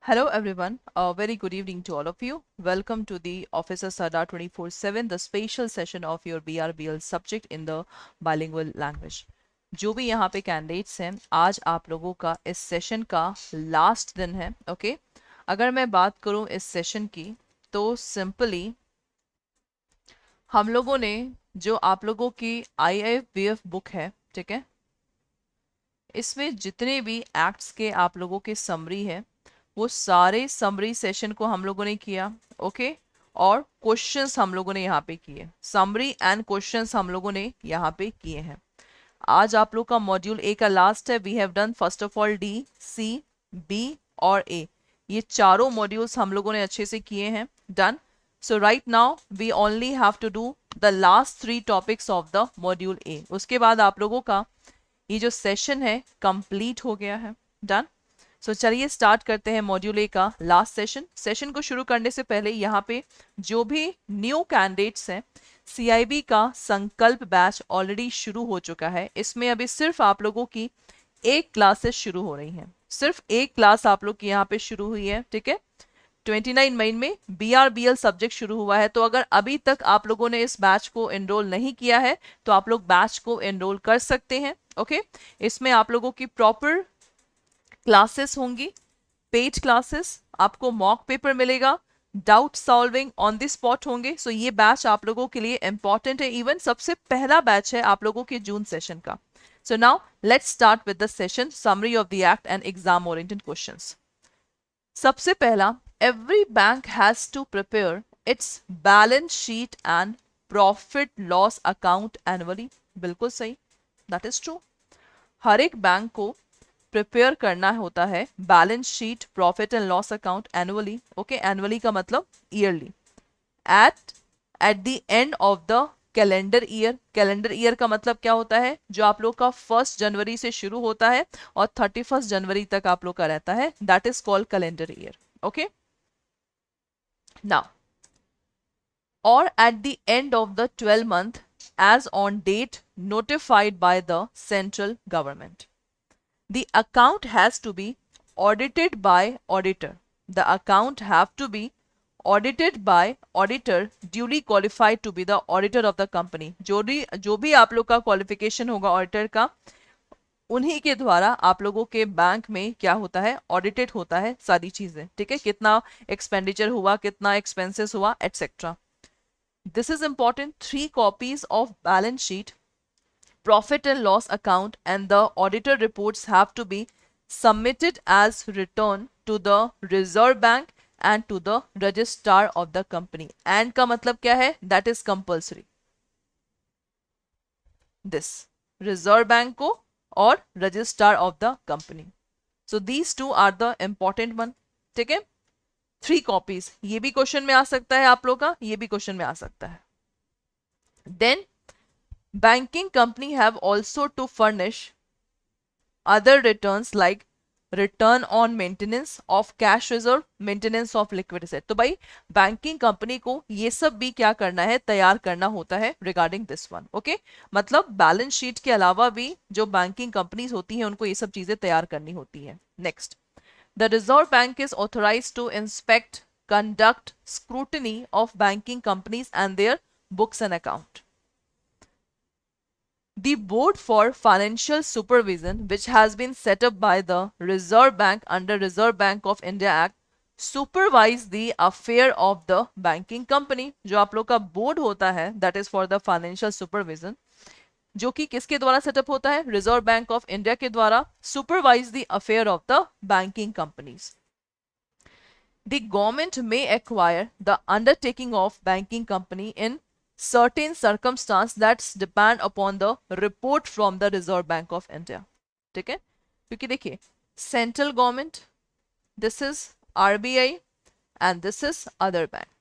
Hello everyone, a very good evening to all of you. Welcome to the Officer Sada 24/7, the special session of your BRBL subject in the bilingual language. जो भी यहाँ पे candidates हैं, आज आप लोगों का इस सेशन का लास्ट दिन है, ओके? अगर मैं बात करूँ इस सेशन की, तो सिंपली हम लोगों ने जो आप लोगों की IIBF बुक है, ठीक है, इसमें जितने भी एक्ट्स के आप लोगों के समरी है वो सारे समरी सेशन को हम लोगों ने किया, ओके? और क्वेश्चंस हम लोगों ने यहाँ पे किए, समरी एंड क्वेश्चंस हम लोगों ने यहाँ पे किए हैं। आज आप लोग का मॉड्यूल ए का लास्ट है। We have done first of all D, C, B और ए, ये चारों मॉड्यूल्स हम लोगों ने अच्छे से किए हैं, done. So right now we only have to do the last 3 topics of the module A. उसके बाद आप लोगों का ये जो सेशन है कंप्लीट हो गया है, डन। सो चलिए स्टार्ट करते हैं मॉड्यूल ए का लास्ट सेशन। सेशन को शुरू करने से पहले यहाँ पे जो भी न्यू कैंडिडेट्स हैं, CIB का संकल्प बैच ऑलरेडी शुरू हो चुका है। इसमें अभी सिर्फ आप लोगों की एक क्लासेस शुरू हो रही हैं, सिर्फ एक क्लास आप लोग की यहाँ पे शुरू हुई है, ठीक है? 29 मई में BRBL सब्जेक्ट शुरू हुआ है। तो अगर अभी तक आप लोगों ने इस बैच को एनरोल नहीं किया है तो आप लोग बैच को एनरोल कर सकते हैं, ओके? इसमें आप लोगों की प्रॉपर क्लासेस होंगी, पेड क्लासेस, आपको मॉक पेपर मिलेगा, doubt solving on the spot होंगे। सो ये बैच आप लोगों के लिए इंपॉर्टेंट है, इवन सबसे पहला बैच है आप लोगों के जून सेशन का। So now let's start with the session summary of the act and exam oriented questions. सबसे पहला, every bank has to prepare its balance sheet and profit loss account annually. बिल्कुल सही, that is true. हर एक bank को prepare करना होता है balance sheet, profit and loss account annually, okay? Annually का मतलब yearly, eight the end of the calendar year. Calendar year का मतलब क्या होता है? जो आप लोग का 1 जनवरी से शुरू होता है और 31 जनवरी तक आप लोग का रहता है, that is called calendar year, okay? Now, और at the end of the 12 month as on date notified by the central government. The account has to be audited by auditor. The account have to be audited by auditor duly qualified to be the auditor of the company. जो भी आप लोग का qualification होगा auditor का, उन्हीं के द्वारा आप लोगों के बैंक में क्या होता है? ऑडिटेड होता है सारी चीजें, ठीक है? कितना एक्सपेंडिचर हुआ, कितना एक्सपेंसेस हुआ, etcetera. This is important. 3 copies of balance sheet, profit and loss account and the auditor reports have to be submitted as return to the Reserve Bank and to the registrar of the company. And का मतलब क्या है? That is compulsory. This Reserve Bank को और registrar of the company. So these two are the important one. ठीक है? 3 copies. ये भी क्वेश्चन में आ सकता है आप लोग का, ये भी क्वेश्चन में आ सकता है। Then banking company have also to furnish other returns like return on maintenance of cash reserve, maintenance of liquid asset. तो भाई बैंकिंग कंपनी को ये सब भी क्या करना है? तैयार करना होता है रिगार्डिंग दिस वन, ओके? मतलब बैलेंस शीट के अलावा भी जो बैंकिंग कंपनीज होती हैं उनको ये सब चीजें तैयार करनी होती है। Next, the Reserve Bank is authorized to inspect, conduct scrutiny of banking companies and their books and account. The Board for Financial Supervision, which has been set up by the Reserve Bank under Reserve Bank of India Act, supervise the affair of the banking company. जो आप लोग का board होता है, that is for the financial supervision, जो कि किसके द्वारा सेटअप होता है? रिजर्व बैंक ऑफ इंडिया के द्वारा। Supervise the affair of the banking companies. The government may acquire the undertaking of banking company in certain circumstance that depend upon the report from the Reserve Bank of India. ठीक है? क्योंकि देखिए, central government, this is RBI and this is other bank.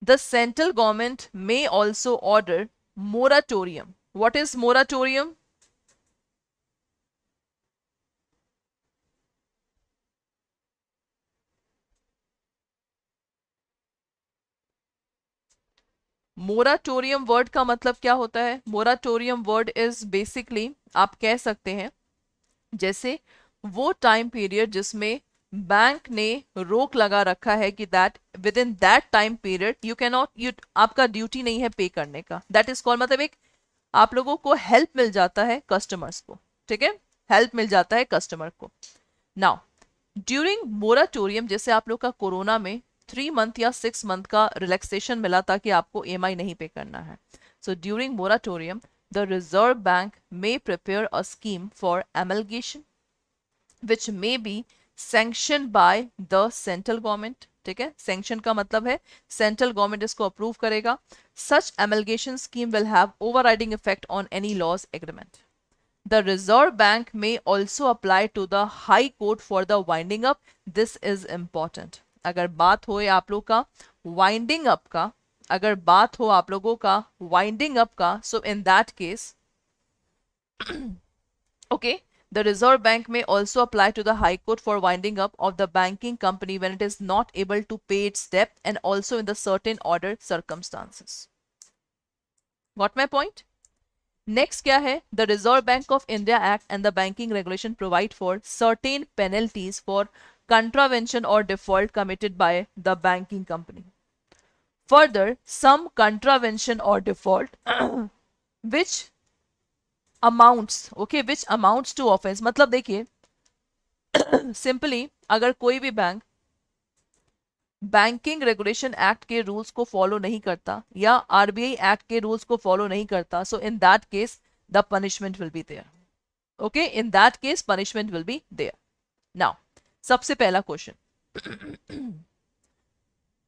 The central government may also order moratorium. What is moratorium? Moratorium word का मतलब क्या होता है? Moratorium word is basically, आप कह सकते हैं जैसे वो टाइम पीरियड जिसमें बैंक ने रोक लगा रखा है कि that with in that time period you can not, you आपका ड्यूटी नहीं है पे करने का, दैट इज कॉल्ड, मतलब एक आप लोगों को हेल्प मिल जाता है कस्टमर्स को, ठीक है, हेल्प मिल जाता है कस्टमर को। नाउ ड्यूरिंग मोराटोरियम, जैसे आप लोग का कोरोना में 3 मंथ या 6 मंथ का रिलैक्सेशन मिला था कि आपको ईएमआई नहीं पे करना है, so during moratorium the Reserve Bank may prepare a scheme for amalgamation which may be sanction by the central government, ठीक है, सैंक्शन का मतलब है सेंट्रल गवर्नमेंट इसको अप्रूव करेगा। Such amalgamation scheme will have overriding effect on any laws agreement. The Reserve Bank may also apply to the High Court for the winding up. This is important. अगर बात हो आप लोग का winding up का, अगर बात हो आप लोगों का winding up का, so in that case, okay, the Reserve Bank may also apply to the High Court for winding up of the banking company when it is not able to pay its debt and also in the certain order circumstances. Got my point? Next क्या है, the Reserve Bank of India act and the banking regulation provide for certain penalties for contravention or default committed by the banking company. Further, some contravention or default which which amounts to offense, मतलब देखिए simply अगर कोई भी bank banking regulation act के rules को follow नहीं करता या आरबीआई एक्ट के रूल्स को फॉलो नहीं करता, so in that case the punishment will be there, okay, in that case punishment will be there. Now सबसे पहला question,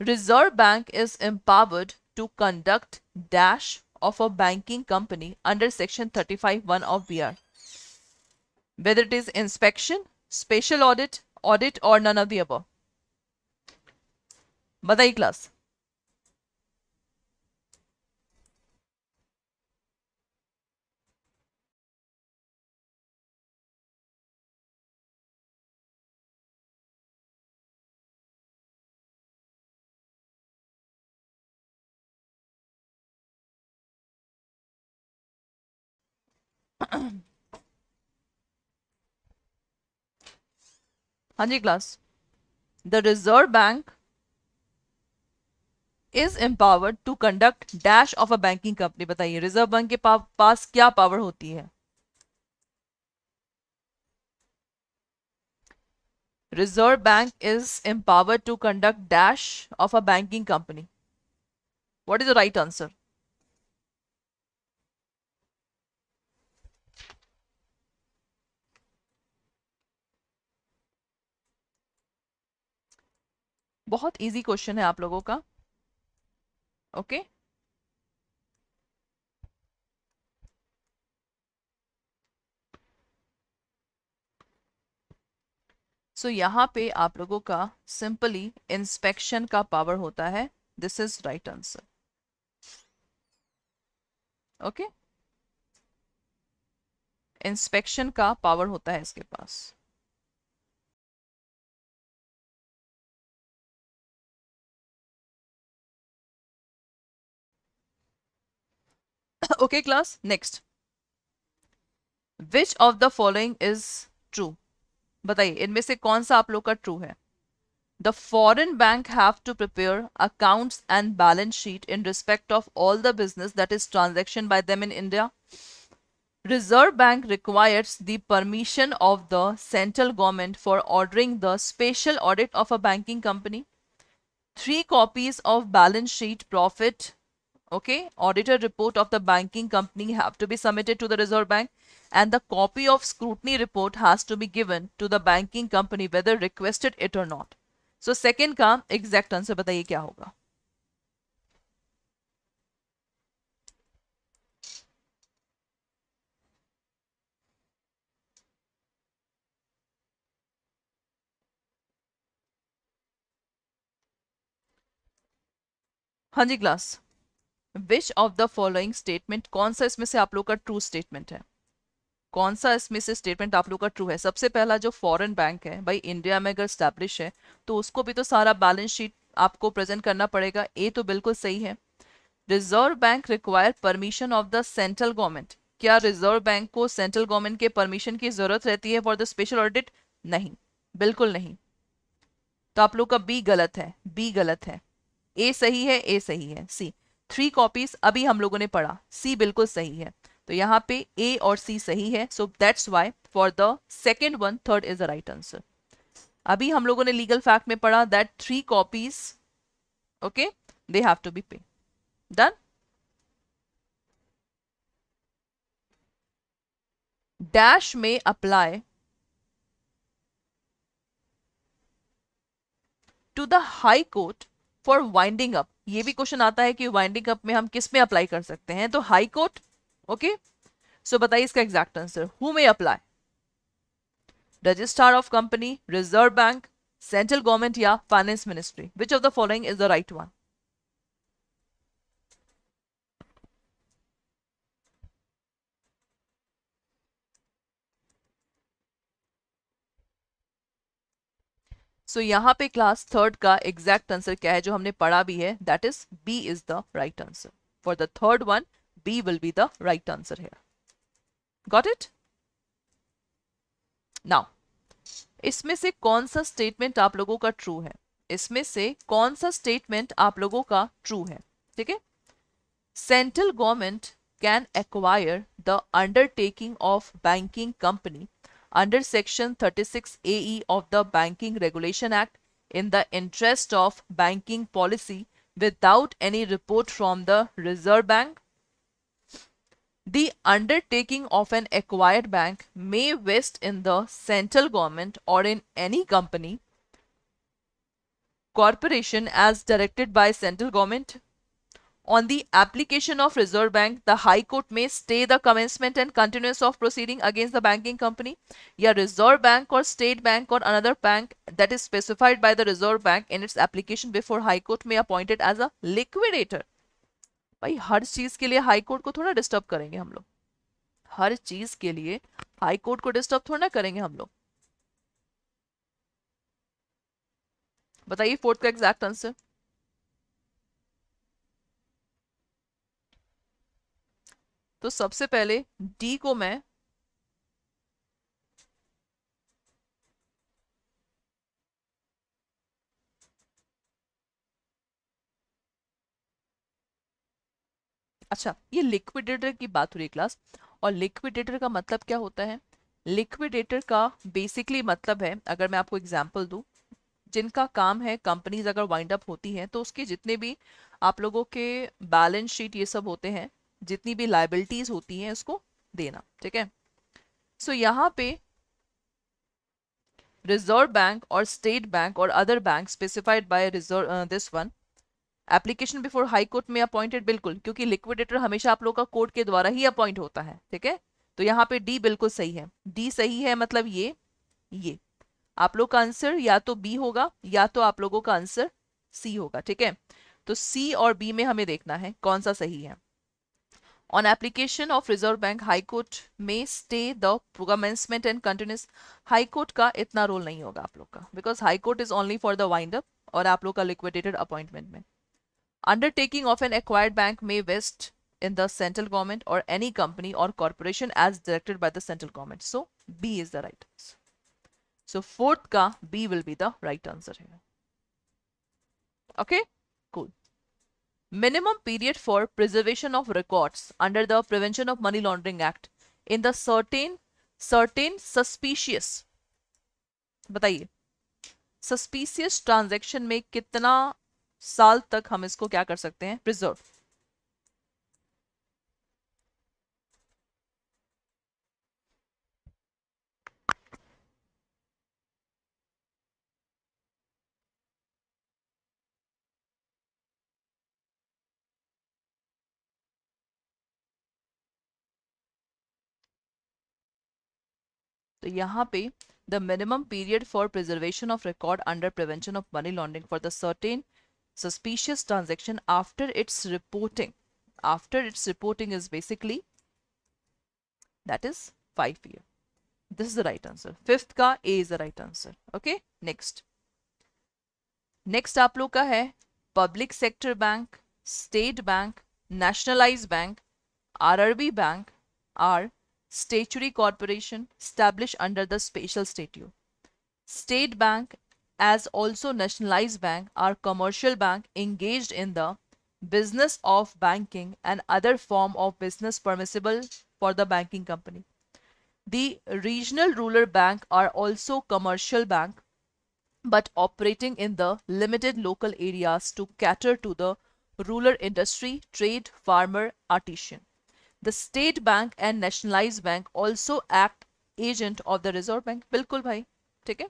Reserve Bank is empowered to conduct dash of a banking company under section 35(1) of BR, whether it is inspection, special audit or none of the above. बताइए class. हाँ जी class, the Reserve Bank is empowered to conduct dash of a banking company. बताइए Reserve Bank के पास क्या power होती है? Reserve Bank is empowered to conduct dash of a banking company. What is the right answer? बहुत easy question है आप लोगों का, ओके okay? सो यहां पे आप लोगों का सिंपली इंस्पेक्शन का पावर होता है, this is right answer, okay, inspection का पावर होता है इसके पास। Okay class, next, which of the following is true? बताइए इनमें से कौन सा आप लोग का ट्रू है? The foreign bank have to prepare accounts and balance sheet in respect of all the business that is transaction by them in India. Reserve Bank requires the permission of the central government for ordering the special audit of a banking company. 3 copies of balance sheet, profit, okay, auditor report of the banking company have to be submitted to the Reserve Bank, and the copy of scrutiny report has to be given to the banking company whether requested it or not. So second का exact answer बताइए क्या होगा? हाँ जी class, which of the following statement, कौन सा इसमें से आप लोग का ट्रू स्टेटमेंट है? कौन सा इसमें से स्टेटमेंट आप लोग का ट्रू है? सबसे पहला जो फॉरेन बैंक है भाई, इंडिया में अगर स्टैब्लिश है तो उसको भी तो सारा बैलेंस शीट आपको प्रेजेंट करना पड़ेगा, ये तो बिल्कुल सही है। Reserve bank require permission of the central government, क्या रिजर्व बैंक को सेंट्रल गवर्नमेंट के परमिशन की जरूरत रहती है फॉर द स्पेशल ऑडिट? नहीं, बिल्कुल नहीं। तो आप लोग का बी गलत है, बी गलत है, ए सही है, ए सही है, सी 3 कॉपीज अभी हम लोगों ने पढ़ा, सी बिल्कुल सही है। तो यहाँ पे ए और सी सही है, so that's why for the second one third is the right answer. अभी हम लोगों ने लीगल फैक्ट में पढ़ा that 3 copies, okay, they have to be pay. Done. Dash में apply to the high court for winding up. ये भी question आता है कि वाइंडिंग अप में हम किस में अप्लाई कर सकते हैं, तो हाई कोर्ट। ओके, सो बताइए इसका exact answer, who may apply, registrar of company, Reserve Bank, central government या finance ministry, which of the following is the right one. So यहाँ पे क्लास थर्ड का एग्जैक्ट आंसर क्या है जो हमने पढ़ा भी है, that is B is the right answer for the third one, B will be the right answer here. Got it. Now इसमें से कौन सा स्टेटमेंट आप लोगों का ट्रू है, इसमें से कौन सा स्टेटमेंट आप लोगों का ट्रू है, ठीक है। Central government can acquire the undertaking of banking company under section 36 AE of the Banking Regulation Act in the interest of banking policy without any report from the Reserve Bank. The undertaking of an acquired bank may vest in the central government or in any company, corporation as directed by central government. On the application of Reserve Bank, the High Court may stay the commencement and continuance of proceeding against the banking company. या Reserve Bank or State Bank or another bank that is specified by the Reserve Bank in its application before High Court may appointed as a liquidator. भाई हर चीज के लिए high court को थोड़ा disturb करेंगे हम लोग, हर चीज के लिए हाई कोर्ट को डिस्टर्ब थोड़ा करेंगे हम लोग। बताइए फोर्थ का एग्जैक्ट आंसर। तो सबसे पहले डी को मैं अच्छा, ये लिक्विडेटर की बात हो रही है क्लास, और लिक्विडेटर का मतलब क्या होता है, लिक्विडेटर का बेसिकली मतलब है, अगर मैं आपको एग्जांपल दूं, जिनका काम है कंपनीज अगर वाइंड अप होती हैं तो उसके जितने भी आप लोगों के बैलेंस शीट ये सब होते हैं, जितनी भी लाइबिलिटीज होती हैं उसको देना, ठीक है। सो यहाँ पे रिजर्व बैंक और स्टेट बैंक और other bank specified by reserve this one application before high Court में अपॉइंटेड, बिल्कुल, क्योंकि लिक्विडेटर हमेशा आप लोग का कोर्ट के द्वारा ही अपॉइंट होता है, ठीक है। तो यहाँ पे डी बिल्कुल सही है, डी सही है, मतलब ये आप लोग का आंसर या तो बी होगा या तो आप लोगों का आंसर सी होगा, ठीक है। तो सी और बी में हमें देखना है कौन सा सही है। On application of Reserve Bank High Court may stay the commencement and continuous, High Court का इतना रोल नहीं होगा आप लोग का, because High Court is only for the wind up और आप लोग का लिक्विडेटेड अपॉइंटमेंट में। Undertaking of an acquired bank may vest in the central government or any company or corporation as directed by the central government. So B is the right answer. So fourth ka B will be the right answer here. Okay, cool. Minimum period for preservation of records under the Prevention of Money Laundering Act in the certain suspicious, बताइए, suspicious transaction में कितना साल तक हम इसको क्या कर सकते हैं, प्रिजर्व। तो यहाँ पे the minimum period for preservation of record under prevention of money laundering for the certain suspicious transaction after its reporting is basically that is 5 years. This is the right answer. Fifth का A is the right answer. Okay, next आप लोग का है public sector bank, state bank, nationalise bank, RRB bank are statutory corporation established under the special statute. State Bank as also nationalized bank are commercial bank engaged in the business of banking and other form of business permissible for the banking company. The regional rural bank are also commercial bank but operating in the limited local areas to cater to the rural industry, trade, farmer, artisan. The state bank and nationalized bank also act agent of the reserve bank. बिल्कुल भाई, ठीक है.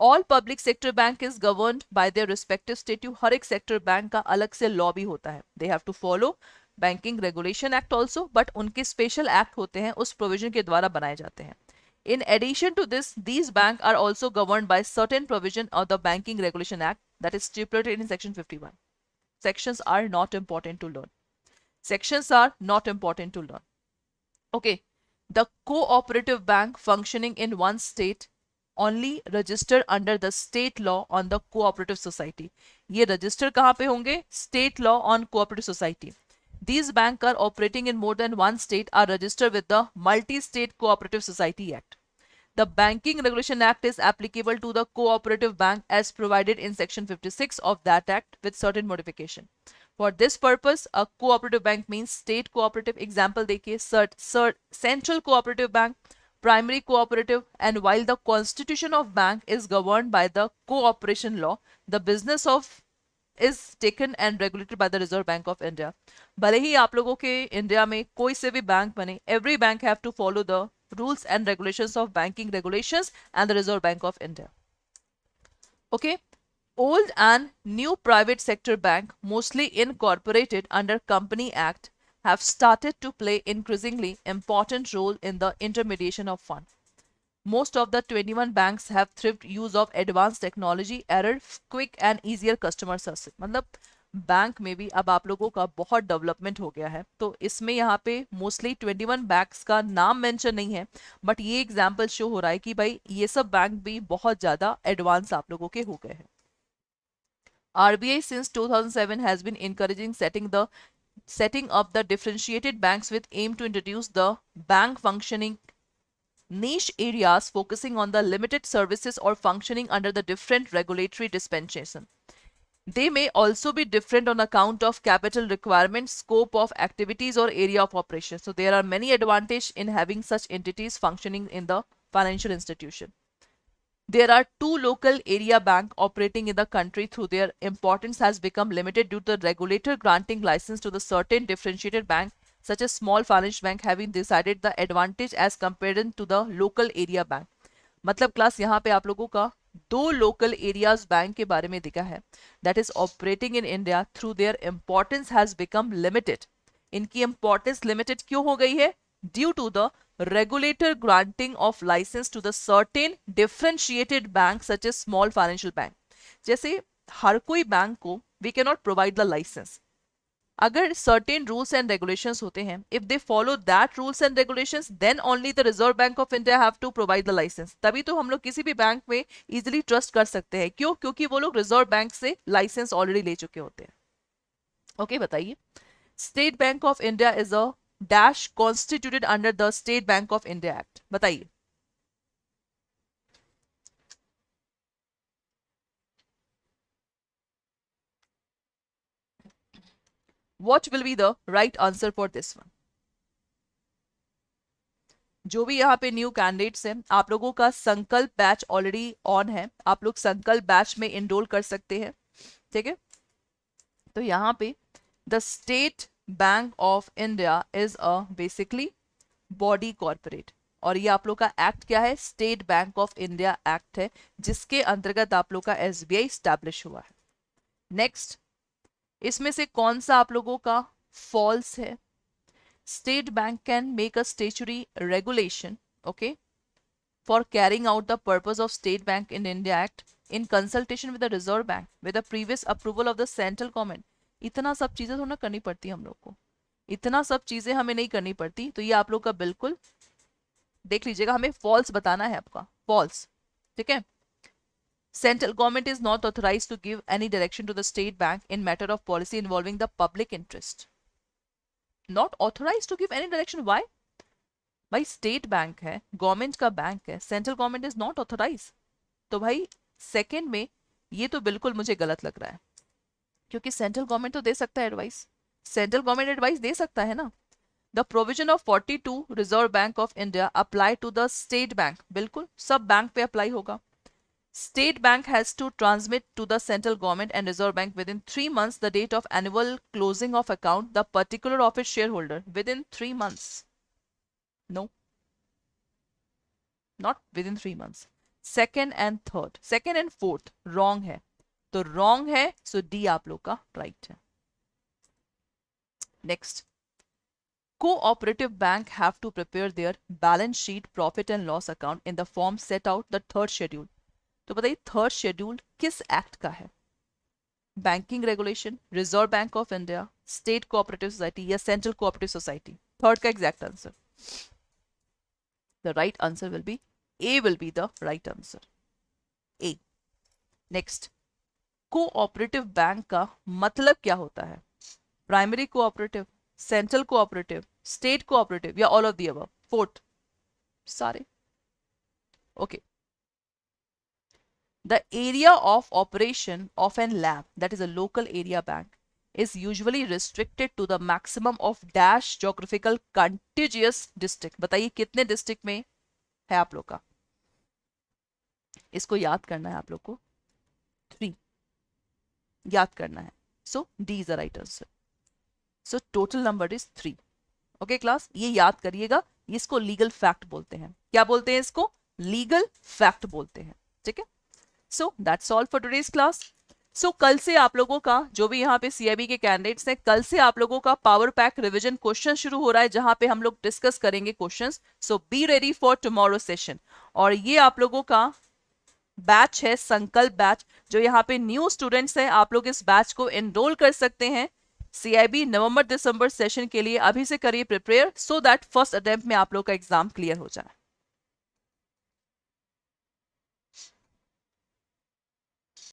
All public sector bank is governed by their respective statute. हर एक sector bank का अलग से law भी होता है. They have to follow banking regulation act also, but उनके स्पेशल एक्ट होते हैं, उस प्रोविजन के द्वारा बनाए जाते हैं. In addition to this, these banks are also governed by certain provision of the Banking Regulation Act that is stipulated in Section 51. Sections are not important to learn. Sections are not important to learn. Okay, the cooperative bank functioning in one state only registered under the state law on the cooperative society. ये register कहाँ पे होंगे? State law on cooperative society. These banks are operating in more than one state are registered with the Multi-State Cooperative Society Act. The Banking Regulation Act is applicable to the cooperative bank as provided in Section 56 of that Act with certain modification. For this purpose, a cooperative bank means state cooperative. Example देखिए, Central Cooperative Bank, Primary Cooperative, and while the constitution of bank is governed by the cooperation law, the business of is taken and regulated by the Reserve Bank of India. भले ही आप लोगों के India में कोई से भी bank बने, every bank have to follow the rules and regulations of banking regulations and the Reserve Bank of India. Okay, old and new private sector bank, mostly incorporated under Company Act, have started to play increasingly important role in the intermediation of fund. Most of the 21 banks have thrived use of advanced technology, error, quick and easier customer service. मतलब bank में भी अब आप लोगों का बहुत development हो गया है. तो इसमें यहाँ पे मोस्टली 21 बैंक्स का नाम मेंशन नहीं है, बट ये एग्जांपल शो हो रहा है कि भाई ये सब बैंक भी बहुत ज़्यादा एडवांस आप लोगों के हो गए हैं. RBI since 2007 has been encouraging setting up the differentiated banks with aim to introduce the bank functioning niche areas focusing on the limited services or functioning under the different regulatory dispensation. They may also be different on account of capital requirements, scope of activities or area of operation. So there are many advantages in having such entities functioning in the financial institution. There are two local area banks operating in the country through their importance has become limited due to the regulator granting license to the certain differentiated bank such as small finance bank having decided the advantage as compared to the local area bank. मतलब class यहाँ पे आप लोगों का दो local areas bank के बारे में दिखा है that is operating in India through their importance has become limited. इनकी इंपॉर्टेंस लिमिटेड क्यों हो गई है? Due to the regulator granting of license to the certain differentiated bank such as small financial bank. जैसे हर कोई बैंक को we cannot provide the license. अगर certain rules and regulations होते हैं, if they follow that rules and regulations, then only the Reserve Bank of India have to provide the license. तभी तो हम लोग किसी भी बैंक में easily trust कर सकते हैं. क्यों? क्योंकि वो लोग रिजर्व बैंक से लाइसेंस ऑलरेडी ले चुके होते हैं. ओके, बताइए. State bank of India is a dash constituted under the state bank of India act. बताइए. What will be the right answer for this one? जो भी यहाँ पे न्यू कैंडिडेट्स हैं, आप लोगों का संकल्प बैच ऑलरेडी ऑन है. आप लोग संकल्प बैच में इनरोल कर सकते हैं. ठीक है. तो यहाँ पे the state bank of India is a basically body corporate, और ये आप लोग का एक्ट क्या है? State bank of India act है, जिसके अंतर्गत आप लोग का SBI स्टैब्लिश हुआ है. नेक्स्ट, इसमें से कौन सा आप लोगों का फॉल्स है? State bank can make a statutory regulation, okay, for carrying out the purpose of state bank in India act in consultation with the Reserve bank with the previous approval of the central government. इतना सब चीजें थोड़ा करनी पड़ती है हम लोग को, इतना सब चीजें हमें नहीं करनी पड़ती. तो ये आप लोग का बिल्कुल देख लीजिएगा, हमें फॉल्स बताना है आपका, फॉल्स. ठीक है. Central government is not authorized to give any direction to the state bank in matter of policy involving the public interest. Not authorized to give any direction. Why? भाई स्टेट बैंक है, government का bank है, central government is not authorise. तो भाई second में ये तो बिल्कुल मुझे गलत लग रहा है, क्योंकि सेंट्रल गवर्नमेंट तो दे सकता है एडवाइस, सेंट्रल गवर्नमेंट एडवाइस दे सकता है ना। The provision of 42 Reserve Bank of India apply to the state bank, बिल्कुल सब बैंक पे अप्लाई होगा। State Bank has to transmit to the central government and Reserve Bank within 3 months the date of annual closing of account the particular of its shareholder within 3 months. No, not within 3 months. Second and third, second and fourth wrong है, तो wrong है, so D आप लोग का right है। Next, cooperative bank have to prepare their balance sheet profit and loss account in the form set out the third schedule। तो बताइए third schedule किस एक्ट का है? Banking regulation, Reserve Bank of India, state cooperative society या central cooperative society? Third का exact answer, the right answer will be A, will be the right answer, A. Next, cooperative bank का मतलब क्या होता है? Primary cooperative, central cooperative, state cooperative या all of the above? Fourth सारे। Okay, the area of operation of an lab, that is a local area bank, is usually restricted to the maximum of dash geographical contiguous district। बताइए कितने district में है आप लोग का? इसको याद करना है आप लोग को, 3 याद करना है, so D is the right answer, so total number is 3। Okay class, ये याद करिएगा, इसको लीगल फैक्ट बोलते हैं। क्या बोलते हैं इसको? लीगल फैक्ट बोलते हैं, ठीक है। So that's all for today's class. So कल से आप लोगों का जो भी यहाँ पे CAIIB के कैंडिडेट्स हैं, कल से आप लोगों का पावर पैक रिवीजन क्वेश्चन शुरू हो रहा है, जहां पे हम लोग डिस्कस करेंगे questions. So be ready for tomorrow session. और ये आप लोगों का बैच है, संकल्प बैच, जो यहाँ पे न्यू स्टूडेंट्स हैं, आप लोग इस बैच को एनरोल कर सकते हैं। CAIIB नवंबर दिसंबर सेशन के लिए अभी से करिए prepare, so that first attempt में आप लोग का एग्जाम क्लियर हो जाए।